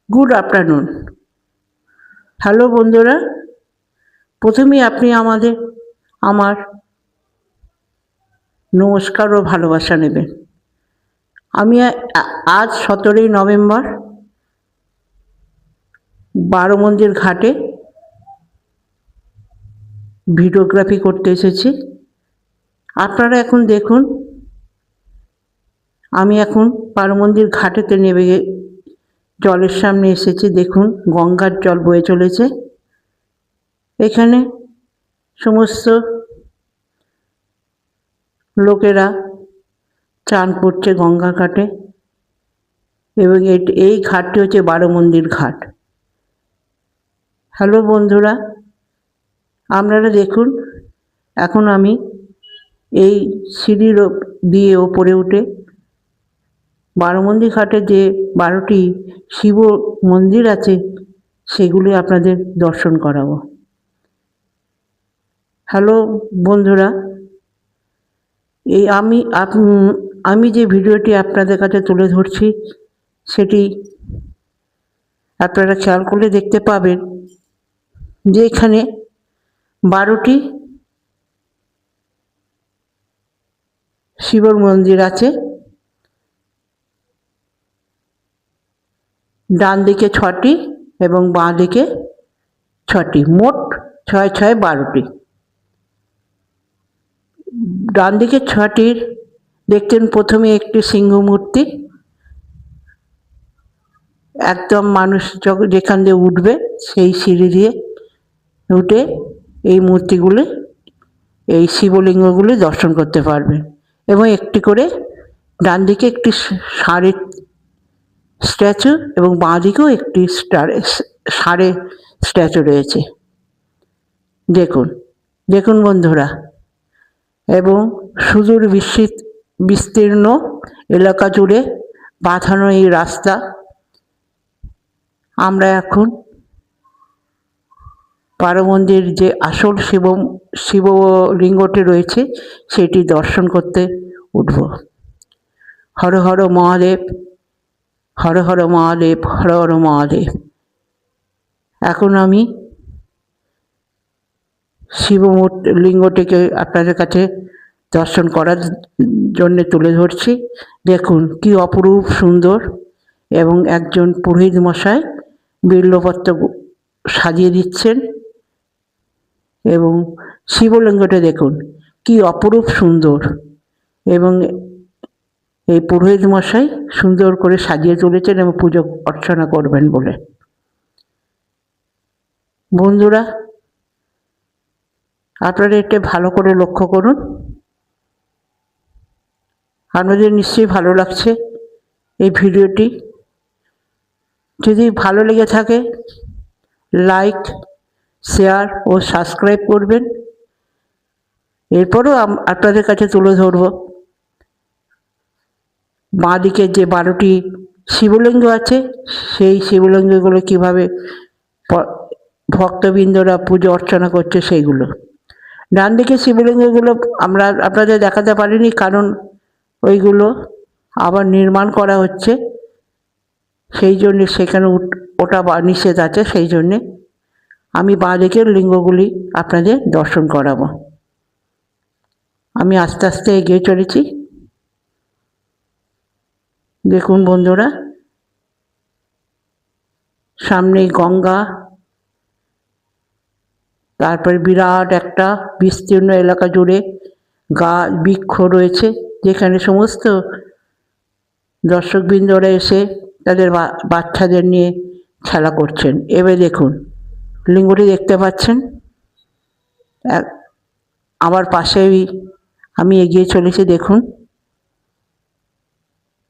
Good afternoon. Hello বন্ধুরা, প্রথমেই আপনি আমার নমস্কার ও ভালোবাসা নেবেন। আমি আজ 17ই নভেম্বর বারোমন্দির ঘাটে ভিডিওগ্রাফি করতে এসেছি। আপনারা এখন দেখুন, আমি এখন বারোমন্দির ঘাটেতে নেমে জলের সামনে এসেছি। দেখুন, গঙ্গার জল বয়ে চলেছে। এখানে সমস্ত লোকেরা চান করছে গঙ্গা ঘাটে, এবং এই ঘাটটি হচ্ছে বারোমন্দির ঘাট। হ্যালো বন্ধুরা, আপনারা দেখুন, এখন আমি এই সিঁড়ির দিয়ে ওপরে উঠে বারোমন্দির ঘাটে যে 12টি শিব মন্দির আছে সেগুলি আপনাদের দর্শন করাবো। হ্যালো বন্ধুরা, এই আমি যে ভিডিওটি আপনাদের কাছে তুলে ধরছি সেটি আপনারা খেয়াল করলে দেখতে পাবেন যে এখানে 12টি শিবর মন্দির আছে। ডান দিকে 6টি এবং বাঁ দিকে 6টি, মোট 6 6 12টি। ডান দিকে 6টির দেখতেন প্রথমে একটি সিংহ মূর্তি, একদম মানুষ যেখান দিয়ে উঠবে সেই সিঁড়ি দিয়ে উঠে এই মূর্তিগুলি, এই শিবলিঙ্গগুলি দর্শন করতে পারবেন। এবং একটি করে ডান দিকে একটি ষাঁড়ের স্ট্যাচু এবং বাঁ দিকেও একটি ষাঁড়ের স্ট্যাচু রয়েছে। দেখুন দেখুন বন্ধুরা, এবং সুদূর বিস্তীর্ণ এলাকা জুড়ে বাঁধানো এই রাস্তা। আমরা এখন বারোমন্দির যে আসল শিবলিঙ্গটি রয়েছে সেটি দর্শন করতে উঠব। হর হর মহাদেব, হর হর মহাদেব, হর হর মহাদেব। এখন আমি শিবলিঙ্গটিকে আপনাদের কাছে দর্শন করার জন্য তুলে ধরছি। দেখুন কি অপরূপ সুন্দর, এবং একজন পুরোহিত মশাই বিল্বপত্র সাজিয়ে দিচ্ছেন। এবং শিবলিঙ্গটা দেখুন কি অপরূপ সুন্দর, এবং এই পুরোহিত মশাই সুন্দর করে সাজিয়ে তুলেছেন এবং পুজো অর্চনা করবেন বলে। বন্ধুরা, আপনারা এটা ভালো করে লক্ষ্য করুন। আপনাদের নিশ্চয়ই ভালো লাগছে এই ভিডিওটি। যদি ভালো লেগে থাকে লাইক, শেয়ার ও সাবস্ক্রাইব করবেন। এরপরও আপনাদের কাছে তুলে ধরব বাঁ দিকে যে 12টি শিবলিঙ্গ আছে সেই শিবলিঙ্গগুলো কীভাবে ভক্তবৃন্দরা পুজো অর্চনা করছে সেইগুলো। ডান দিকে শিবলিঙ্গগুলো আমরা আপনাদের দেখাতে পারিনি, কারণ ওইগুলো আবার নির্মাণ করা হচ্ছে, সেই জন্যে সেখানে ওটা নিষেধ আছে। সেই জন্যে আমি বাঁ দিকের লিঙ্গগুলি আপনাদের দর্শন করাবো। আমি আস্তে আস্তে এগিয়ে চলেছি। দেখুন বন্ধুরা, সামনে গঙ্গা, তারপরে বিরাট একটা বিস্তীর্ণ এলাকা জুড়ে বৃক্ষ রয়েছে, যেখানে সমস্ত দর্শকবৃন্দরা এসে তাদের বাচ্চাদের নিয়ে খেলা করছেন। এবার দেখুন লিঙ্গটি দেখতে পাচ্ছেন, আমার পাশেই আমি এগিয়ে চলেছি। দেখুন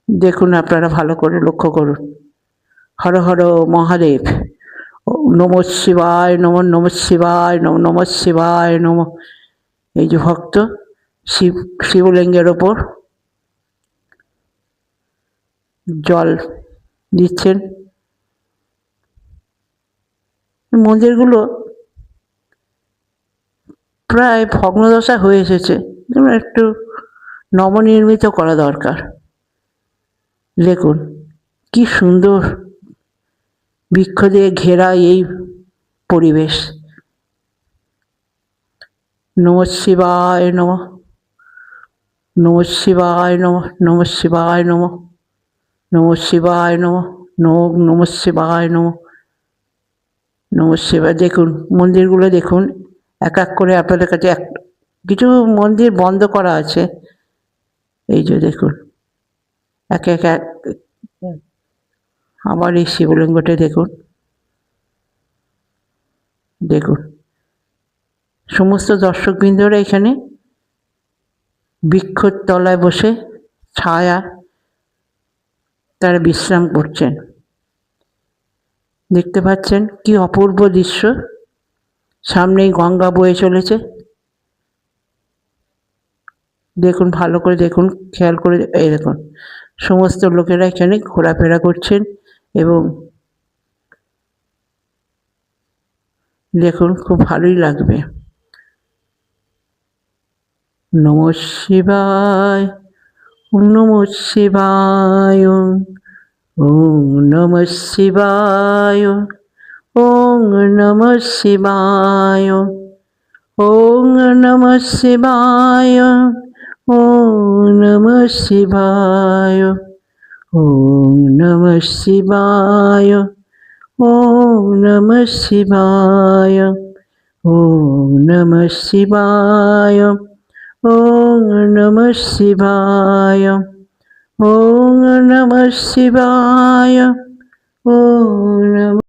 দেখুন আপনারা ভালো করে লক্ষ্য করুন। হর হর মহাদেব, নম শিবায় নম, নম শিবায় নম, নম শিবায় নম। এই যে ভক্ত শিবলিঙ্গের ওপর জল দিচ্ছেন। মন্দিরগুলো প্রায় ভগ্নদশা হয়ে এসেছে, একটু নবনির্মিত করা দরকার। দেখুন কি সুন্দর বৃক্ষ দিয়ে ঘেরা এই পরিবেশ। নমঃ শিবায় নমঃ, নমঃ শিবায় নমঃ, নমঃ শিবায় নমঃ, নমঃ শিবায় নমঃ, নমঃ শিবায় নমঃ, নমঃ শিবায়। দেখুন মন্দিরগুলো দেখুন, এক এক করে আপনাদের কাছে কিছু মন্দির বন্ধ করা আছে, এই যে দেখুন এক এক এক। আবার এই শিবলিঙ্গটা দেখুন, দেখুন সমস্ত দর্শকবৃন্দরা এখানে বৃক্ষর তলায় বসে ছায়া তারা বিশ্রাম করছেন। দেখতে পাচ্ছেন কি অপূর্ব দৃশ্য, সামনেই গঙ্গা বয়ে চলেছে। দেখুন ভালো করে দেখুন, খেয়াল করে, এই দেখুন সমস্ত লোকেরা এখানে ঘোরাফেরা করছেন এবং দেখুন খুব ভালোই লাগবে। নমঃ শিবায়, ওম নমঃ শিবায়, ওম নমঃ শিবায়, ওম নমঃ শিবায়, ওম নমঃ শিবায়, ওম নমঃ শিবায়, ওম নমঃ শিবায়, ওম নমঃ শিবায়, ওম নমঃ শিবায়, ওম নমঃ শিবায়, ওম নমঃ শিবায়, ওম নমঃ